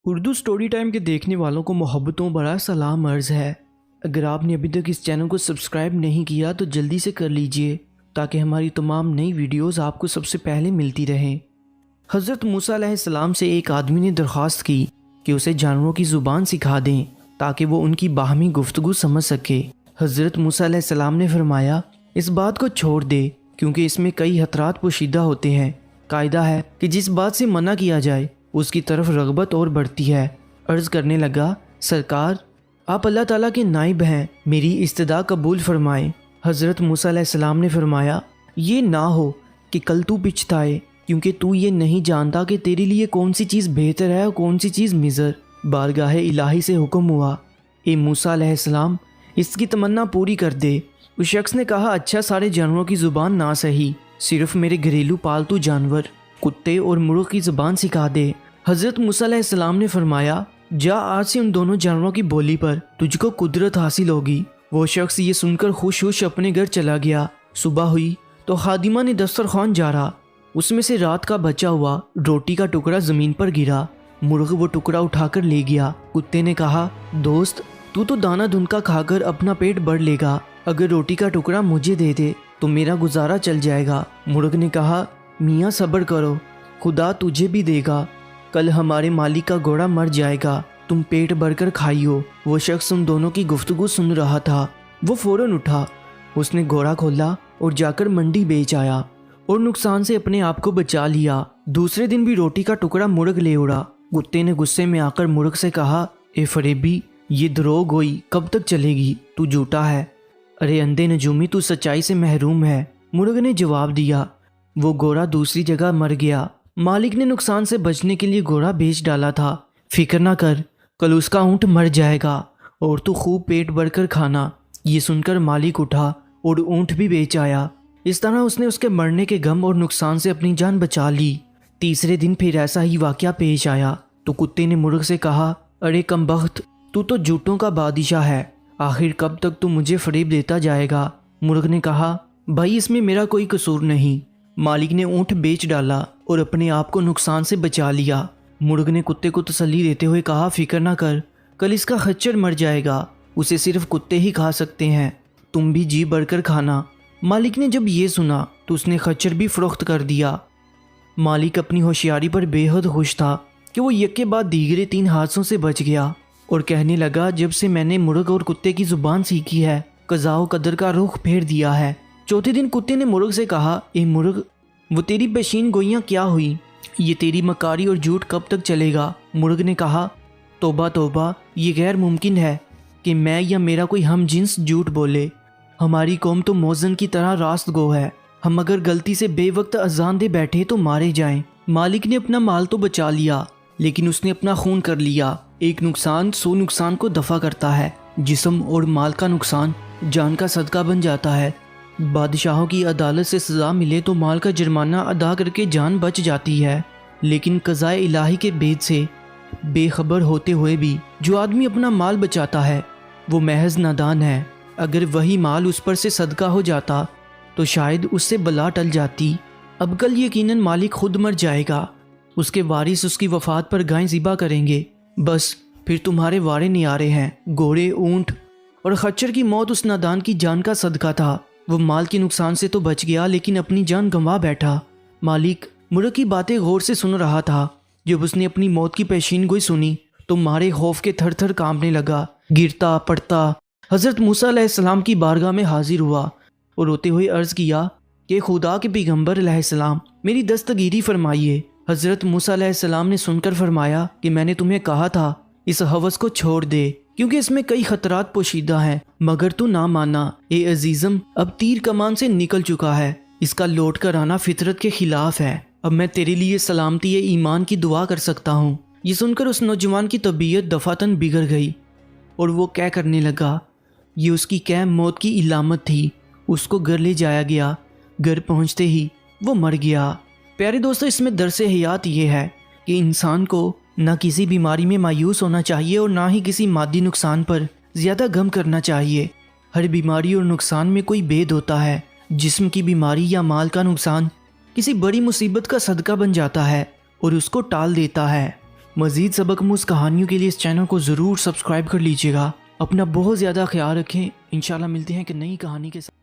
Urdu story time کے دیکھنے والوں کو محبتوں بڑا سلام عرض ہے۔ اگر آپ نے ابھی تک اس چینل کو سبسکرائب نہیں کیا تو جلدی سے کر لیجئے تاکہ ہماری تمام نئی ویڈیوز آپ کو سب سے پہلے ملتی رہیں۔ حضرت موسیٰ علیہ السلام سے ایک آدمی نے درخواست کی کہ اسے جانوروں کی زبان سکھا دیں تاکہ وہ ان کی باہمی گفتگو سمجھ سکے۔ حضرت موسیٰ علیہ السلام نے فرمایا، اس بات کو چھوڑ دے کیونکہ اس میں کئی خطرات پوشیدہ ہوتے ہیں۔ قاعدہ ہے کہ جس بات سے منع کیا جائے اس کی طرف رغبت اور بڑھتی ہے۔ عرض کرنے لگا، سرکار آپ اللہ تعالیٰ کے نائب ہیں، میری استدعا قبول فرمائیں۔ حضرت موسیٰ علیہ السلام نے فرمایا، یہ نہ ہو کہ کل تو پچھتائے کیونکہ تو یہ نہیں جانتا کہ تیرے لیے کون سی چیز بہتر ہے اور کون سی چیز مضر۔ بارگاہ الہی سے حکم ہوا، اے موسیٰ علیہ السلام اس کی تمنا پوری کر دے۔ اس شخص نے کہا، اچھا سارے جانوروں کی زبان نہ صحیح، صرف میرے گھریلو پالتو جانور کتے اور مرغ کی زبان سکھا دے۔ حضرت موسیٰ علیہ السلام نے فرمایا، جا آج سے ان دونوں جانوروں کی بولی پر تجھ کو قدرت حاصل ہوگی۔ وہ شخص یہ سن کر خوش اپنے گھر چلا گیا۔ صبح ہوئی تو خادمہ نے دسترخوان جارا، اس میں سے رات کا بچا ہوا روٹی کا ٹکڑا زمین پر گرا۔ مرغ وہ ٹکڑا اٹھا کر لے گیا۔ کتے نے کہا، دوست تو دانہ دھنکا کھا کر اپنا پیٹ بھر لے گا، اگر روٹی کا ٹکڑا مجھے دے دے تو میرا گزارا چل جائے گا۔ مرغ نے کہا، میاں صبر کرو، خدا تجھے بھی دے گا، کل ہمارے مالک کا گھوڑا مر جائے گا، تم پیٹ بھر کر کھائیو۔ وہ شخص ان دونوں کی گفتگو سن رہا تھا۔ وہ فوراً اٹھا، اس نے گھوڑا کھولا اور جا کر منڈی بیچ آیا اور نقصان سے اپنے آپ کو بچا لیا۔ دوسرے دن بھی روٹی کا ٹکڑا مرغ لے اڑا۔ کتے نے غصے میں آ کر مرغ سے کہا، اے فریبی، یہ دروغ گوئی کب تک چلے گی؟ تو جھوٹا ہے۔ ارے اندھے نجومی، تو سچائی سے محروم ہے۔ مرغ نے جواب دیا۔ وہ گھوڑا دوسری جگہ مر گیا۔ مالک نے نقصان سے بچنے کے لیے گھوڑا بیچ ڈالا تھا۔ فکر نہ کر، کل اس کا اونٹ مر جائے گا اور تو خوب پیٹ بھر کر کھانا۔ یہ سن کر مالک اٹھا اور اونٹ بھی بیچ آیا۔ اس طرح اس نے اس کے مرنے کے غم اور نقصان سے اپنی جان بچا لی۔ تیسرے دن پھر ایسا ہی واقعہ پیش آیا تو کتے نے مرغ سے کہا، ارے کمبخت، تو جھوٹوں کا بادشاہ ہے، آخر کب تک تو مجھے فریب دیتا جائے گا؟ مرغ نے کہا، بھائی اس میں میرا کوئی قصور نہیں۔ مالک نے اونٹ بیچ ڈالا اور اپنے آپ کو نقصان سے بچا لیا۔ مرغ نے کتے کو تسلی دیتے ہوئے کہا، فکر نہ کر، کل اس کا خچر مر جائے گا، اسے صرف کتے ہی کھا سکتے ہیں، تم بھی جی بھر کر کھانا۔ مالک نے جب یہ سنا تو اس نے خچر بھی فروخت کر دیا۔ مالک اپنی ہوشیاری پر بے حد خوش تھا کہ وہ یک کے بعد دیگرے 3 حادثوں سے بچ گیا اور کہنے لگا، جب سے میں نے مرغ اور کتے کی زبان سیکھی ہے، قضاء و قدر کا رخ پھیر دیا ہے۔ چوتھے دن کتے نے مرغ سے کہا، اے مرغ، وہ تیری پیشین گوئیاں کیا ہوئی؟ یہ تیری مکاری اور جھوٹ کب تک چلے گا؟ مرغ نے کہا، توبہ توبہ، یہ غیر ممکن ہے کہ میں یا میرا کوئی ہم جنس جھوٹ بولے۔ ہماری قوم تو موزن کی طرح راست گو ہے، ہم اگر غلطی سے بے وقت اذان دے بیٹھے تو مارے جائیں۔ مالک نے اپنا مال تو بچا لیا لیکن اس نے اپنا خون کر لیا۔ ایک نقصان 100 نقصان کو دفع کرتا ہے۔ جسم اور مال کا نقصان جان کا صدقہ بن جاتا ہے۔ بادشاہوں کی عدالت سے سزا ملے تو مال کا جرمانہ ادا کر کے جان بچ جاتی ہے، لیکن قضاء الہی کے بید سے بے خبر ہوتے ہوئے بھی جو آدمی اپنا مال بچاتا ہے وہ محض نادان ہے۔ اگر وہی مال اس پر سے صدقہ ہو جاتا تو شاید اس سے بلا ٹل جاتی۔ اب کل یقیناً مالک خود مر جائے گا، اس کے وارث اس کی وفات پر گائیں ذبح کریں گے، بس پھر تمہارے وارے نیارے ہیں۔ گھوڑے، اونٹ اور خچر کی موت اس نادان کی جان کا صدقہ تھا۔ وہ مال کے نقصان سے تو بچ گیا لیکن اپنی جان گنوا بیٹھا۔ مالک مرغ کی باتیں غور سے سن رہا تھا۔ جب اس نے اپنی موت کی پیشین گوئی سنی تو مارے خوف کے تھر تھر کانپنے لگا، گرتا پڑتا حضرت موسیٰ علیہ السلام کی بارگاہ میں حاضر ہوا اور روتے ہوئے عرض کیا کہ خدا کے پیغمبر علیہ السلام میری دستگیری فرمائیے۔ حضرت موسیٰ علیہ السلام نے سن کر فرمایا کہ میں نے تمہیں کہا تھا اس ہوس کو چھوڑ دے کیونکہ اس میں کئی خطرات پوشیدہ ہیں، مگر تو نہ مانا۔ اے عزیزم، اب تیر کمان سے نکل چکا ہے، اس کا لوٹ کر آنا فطرت کے خلاف ہے۔ اب میں تیرے لیے سلامتی ایمان کی دعا کر سکتا ہوں۔ یہ سن کر اس نوجوان کی طبیعت دفعتاً بگڑ گئی اور وہ کہہ کرنے لگا۔ یہ اس کی موت کی علامت تھی۔ اس کو گھر لے جایا گیا۔ گھر پہنچتے ہی وہ مر گیا۔ پیارے دوستو، اس میں درس حیات یہ ہے کہ انسان کو نہ کسی بیماری میں مایوس ہونا چاہیے اور نہ ہی کسی مادی نقصان پر زیادہ غم کرنا چاہیے۔ ہر بیماری اور نقصان میں کوئی بید ہوتا ہے۔ جسم کی بیماری یا مال کا نقصان کسی بڑی مصیبت کا صدقہ بن جاتا ہے اور اس کو ٹال دیتا ہے۔ مزید سبق آموز کہانیوں کے لیے اس چینل کو ضرور سبسکرائب کر لیجیے گا۔ اپنا بہت زیادہ خیال رکھیں، انشاءاللہ ملتے ہیں کہ نئی کہانی کے ساتھ۔